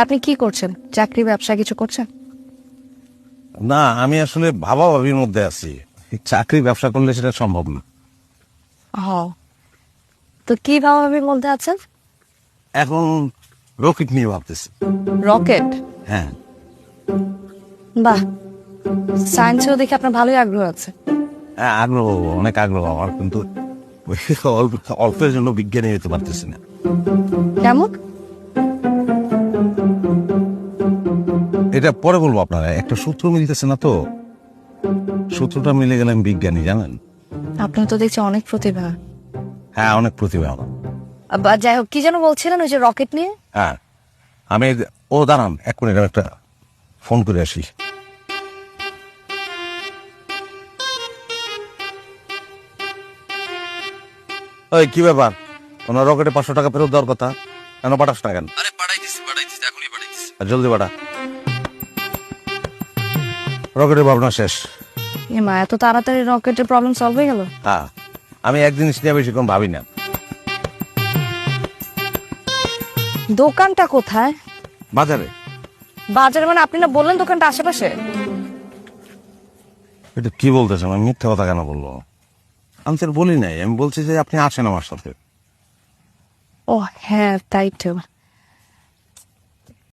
আপনি কি করছেন? চাকরি ব্যবসা কিছু করছেন? না, আমি আসলে ভাবাভাবির মধ্যে আছি। চাকরি ব্যবসা করলে সেটা সম্ভব না। তো কি ভাবাভাবির মধ্যে আছেন? এখন রকেট নিয়ে ভাবতেছি। রকেট? হ্যাঁ, বাহ, সায়েন্সেও দেখে আপনার ভালোই আগ্রহ আছে। হ্যাঁ, আগ্রহ, অনেক আগ্রহ আমার, কিন্তু ওই অল্পের জন্য বিজ্ঞানী হতে পারতেছি না। কেমন? এটা পরে বলবো আপনারা, একটা সূত্র মিলতেছে না তো। সূত্রটা মিলে গেলে আমি বিজ্ঞানী, জানেন। আপনার তো দেখছি অনেক প্রতিভা। হ্যাঁ, অনেক প্রতিভা আমার। যাই হোক, কি যেন বলছিলেন ওই যে রকেট নিয়ে? হ্যাঁ, আমি দাঁড়ান এক মিনিট, আমি একটা ফোন করে আসি। ওই কি ব্যাপার, তোমার রকেটে 500 টাকা ফেরত দেওয়ার কথা, কেন পাঠাস না কেন? আরে পাঠাইতেছি এখনই পাঠাইতেছি। আর জলদি পাঠা, রকেটের ভাবনা শেষ। এ মা, এত তাড়াতাড়ি রকেটের প্রবলেম সলভ হয়ে গেল? হ্যাঁ, আমি এক জিনিস নিয়ে বেশিক্ষণ ভাবি না। দোকানটা কোথায়? বাজারে। বাজারে মানে? আপনি না বললেন দোকানটা আশেপাশে? এটা কি বলতেছেন, আমি মিথ্যা কথা কেন বলবো? আমি তো আর বলি নাই, আমি বলছি যে আপনি আসেন আমার সাথে। ও হ্যাঁ, তাই তো।